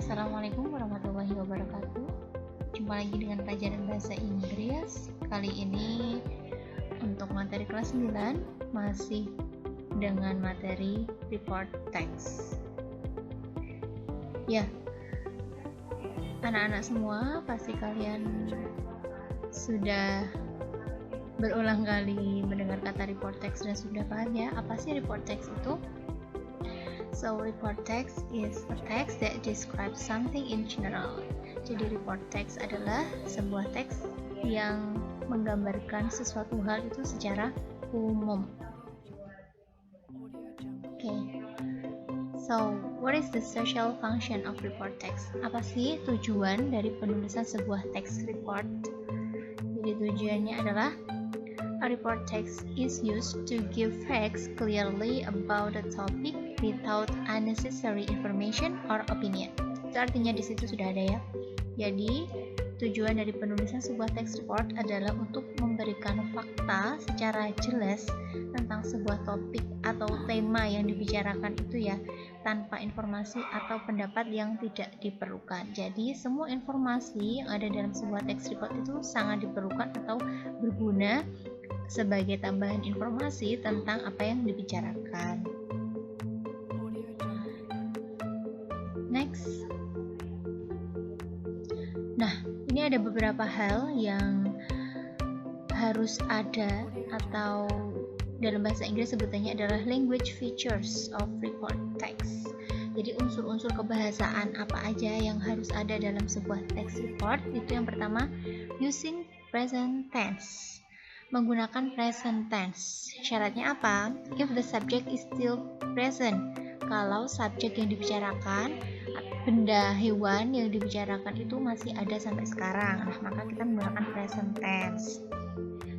Assalamualaikum warahmatullahi wabarakatuh. Jumpa lagi dengan pelajaran bahasa Inggris. Kali ini untuk materi kelas 9 masih dengan materi report text. Ya, anak-anak semua pasti kalian sudah berulang kali mendengar kata report text dan sudah paham ya apa sih report text itu. So report text is a text that describes something in general. Jadi report text adalah sebuah teks yang menggambarkan sesuatu hal itu secara umum. Okay. So what is the social function of report text? Apa sih tujuan dari penulisan sebuah teks report? Jadi tujuannya adalah a report text is used to give facts clearly about the topic without unnecessary information or opinion. Itu artinya di situ sudah ada ya. Jadi tujuan dari penulisan sebuah teks report adalah untuk memberikan fakta secara jelas tentang sebuah topik atau tema yang dibicarakan itu ya, tanpa informasi atau pendapat yang tidak diperlukan. Jadi semua informasi yang ada dalam sebuah teks report itu sangat diperlukan atau berguna sebagai tambahan informasi tentang apa yang dibicarakan. Next. Nah, ini ada beberapa hal yang harus ada atau dalam bahasa Inggris sebutannya adalah language features of report text. Jadi unsur-unsur kebahasaan apa aja yang harus ada dalam sebuah text report. Itu yang pertama, using present tense. Menggunakan present tense. Syaratnya apa? If the subject is still present. Kalau subjek yang dibicarakan, benda hewan yang dibicarakan itu masih ada sampai sekarang, nah maka kita menggunakan present tense.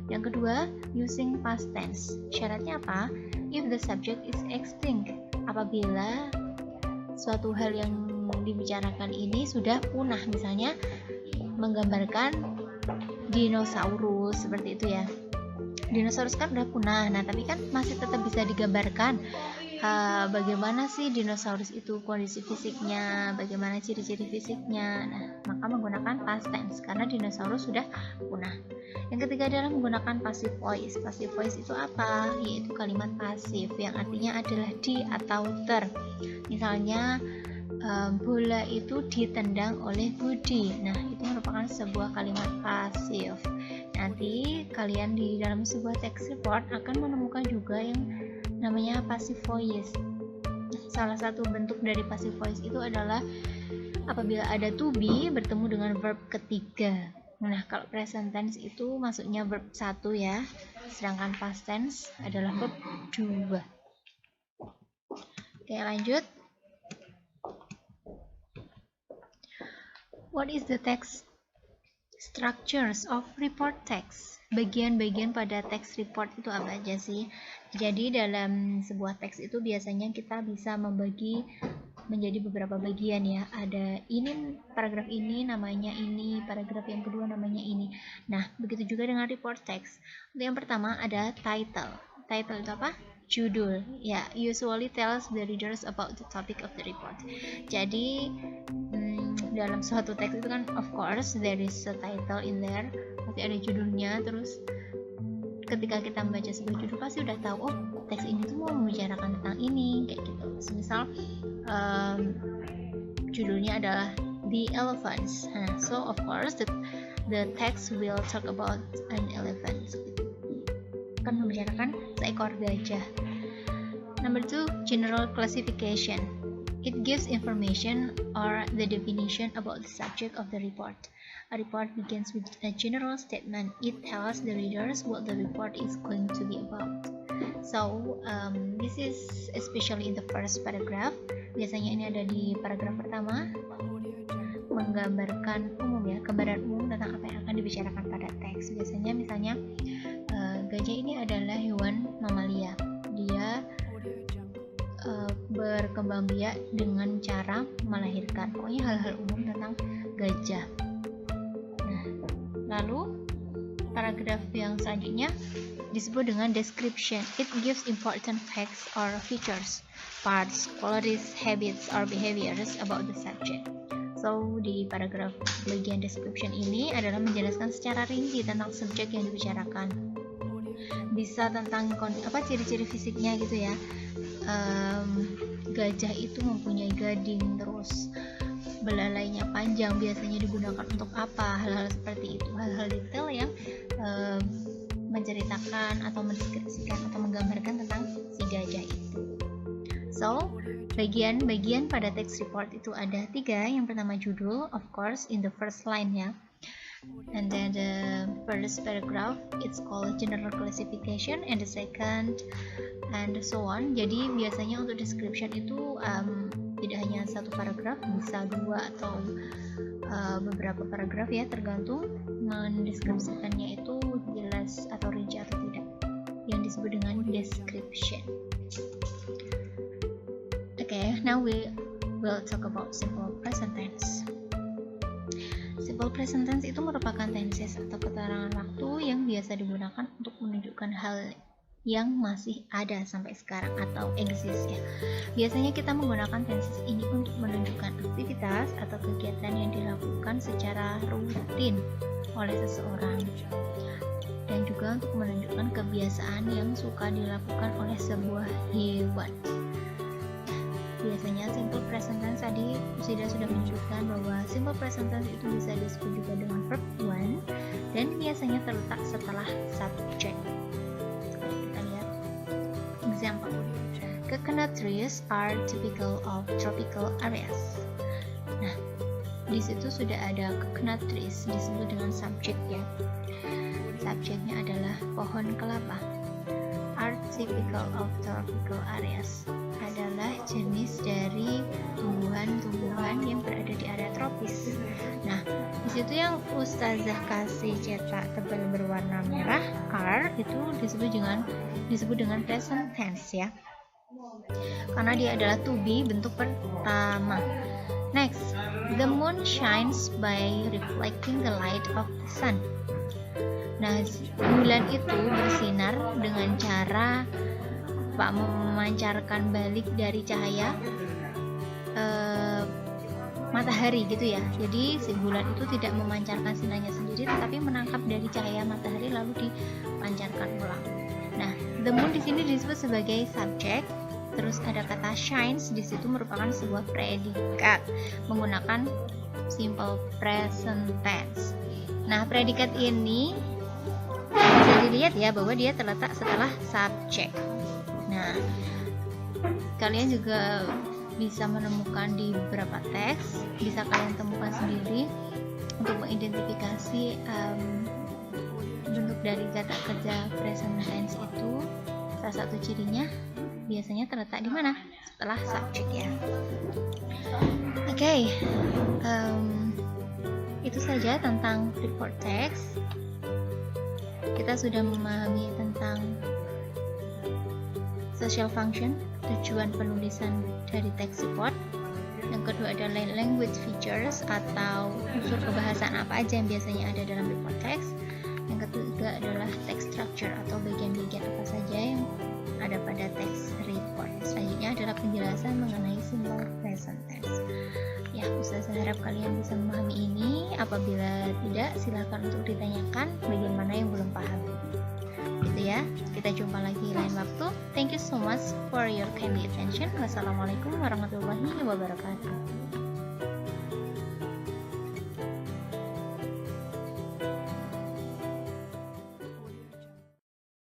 Yang kedua, using past tense. Syaratnya apa? If the subject is extinct. Apabila suatu hal yang dibicarakan ini sudah punah, misalnya menggambarkan dinosaurus seperti itu ya. Dinosaurus kan udah punah, nah tapi kan masih tetap bisa digambarkan bagaimana sih dinosaurus itu kondisi fisiknya, bagaimana ciri-ciri fisiknya. Nah, maka menggunakan past tense karena dinosaurus sudah punah. Yang ketiga adalah menggunakan passive voice. Passive voice itu apa? Yaitu kalimat pasif yang artinya adalah di atau ter. Misalnya bola itu ditendang oleh Budi. Nah, itu merupakan sebuah kalimat pasif. Nanti kalian di dalam sebuah text report akan menemukan juga yang namanya passive voice. Salah satu bentuk dari passive voice itu adalah apabila ada to be bertemu dengan verb ketiga. Nah, kalau present tense itu masuknya verb 1 ya, sedangkan past tense adalah verb 2. Oke, lanjut. What is the text structures of report text? Bagian-bagian pada text report itu apa aja sih? Jadi dalam sebuah teks itu biasanya kita bisa membagi menjadi beberapa bagian ya. Ada ini, paragraf ini namanya ini, paragraf yang kedua namanya ini. Nah, begitu juga dengan report text. Untuk yang pertama ada title. Title itu apa? Judul. Ya, usually tells the readers about the topic of the report. Jadi dalam suatu teks itu kan of course there is a title in there, pasti ada judulnya. Terus ketika kita membaca sebuah judul pasti udah tahu, oh teks ini tuh mau membicarakan tentang ini, kayak gitu. Misal judulnya adalah The Elephants. Nah, so of course the text will talk about an elephant. Kan membicarakan seekor gajah. Number 2, general classification. It gives information or the definition about the subject of the report. A report begins with a general statement. It tells the readers what the report is going to be about. So, this is especially in the first paragraph. Biasanya ini ada di paragraf pertama, menggambarkan umum ya, gambaran umum tentang apa yang akan dibicarakan pada teks. Biasanya misalnya, gajah ini adalah hewan mamalia. Dia berkembang biak dengan cara melahirkan. Pokoknya hal-hal umum tentang gajah. Nah, lalu paragraf yang selanjutnya disebut dengan description. It gives important facts or features, parts, qualities, habits, or behaviors about the subject. So, di paragraf bagian description ini adalah menjelaskan secara rinci tentang subjek yang dibicarakan. Bisa tentang ciri-ciri fisiknya gitu ya. Gajah itu mempunyai gading, terus belalainya panjang, biasanya digunakan untuk apa, hal-hal seperti itu, hal-hal detail yang menceritakan atau mendeskripsikan atau menggambarkan tentang si gajah itu. So, bagian-bagian pada text report itu ada 3. Yang pertama judul, of course, in the first line ya. And then the first paragraph, it's called general classification, and the second, and so on. Jadi biasanya untuk description itu tidak hanya 1 paragraf, bisa 2 atau beberapa paragraf ya, tergantung mendeskripsikannya itu jelas atau rinci atau tidak, yang disebut dengan description. Okay, now we will talk about simple present tense. Simple present tense itu merupakan tenses atau keterangan waktu yang biasa digunakan untuk menunjukkan hal yang masih ada sampai sekarang atau exist ya. Biasanya kita menggunakan tenses ini untuk menunjukkan aktivitas atau kegiatan yang dilakukan secara rutin oleh seseorang, dan juga untuk menunjukkan kebiasaan yang suka dilakukan oleh sebuah hewan. Biasanya simple present tense tadi sudah menyebutkan bahwa simple present tense itu bisa disebut juga dengan verb one, dan biasanya terletak setelah subject. Kita lihat example. Coconut trees are typical of tropical areas. Nah, di situ sudah ada coconut trees disebut dengan subject ya. Subjeknya adalah pohon kelapa. Are typical of tropical areas, adalah jenis dari tumbuhan-tumbuhan yang berada di area tropis. Nah, di situ yang Ustazah kasih cetak tebal berwarna merah, are, itu disebut dengan present tense ya, karena dia adalah to be bentuk pertama. Next, the moon shines by reflecting the light of the sun. Nah, bulan itu bersinar dengan cara memancarkan balik dari cahaya matahari gitu ya. Jadi si bulan itu tidak memancarkan sinarnya sendiri, tetapi menangkap dari cahaya matahari lalu dipancarkan ulang. Nah, the moon di sini disebut sebagai subjek. Terus ada kata shines, di situ merupakan sebuah predikat menggunakan simple present tense. Nah, predikat ini bisa dilihat ya bahwa dia terletak setelah subjek. Nah, kalian juga bisa menemukan di beberapa teks, bisa kalian temukan sendiri untuk mengidentifikasi bentuk dari kata kerja present tense itu. Salah satu cirinya biasanya terletak di mana? Setelah subjek ya. Oke, itu saja tentang report text. Kita sudah memahami tentang social function, tujuan penulisan dari text report. Yang kedua adalah language features atau unsur kebahasaan apa aja yang biasanya ada dalam report text. Yang ketiga adalah text structure atau bagian-bagian apa saja yang ada pada text report. Selanjutnya adalah penjelasan mengenai simple present tense. Ya, Ustazah harap kalian bisa memahami ini. Apabila tidak, silakan untuk ditanyakan bagaimana yang belum paham. Gitu ya. Kita jumpa lagi lain waktu. Thank you so much for your kind attention. Wassalamualaikum warahmatullahi wabarakatuh.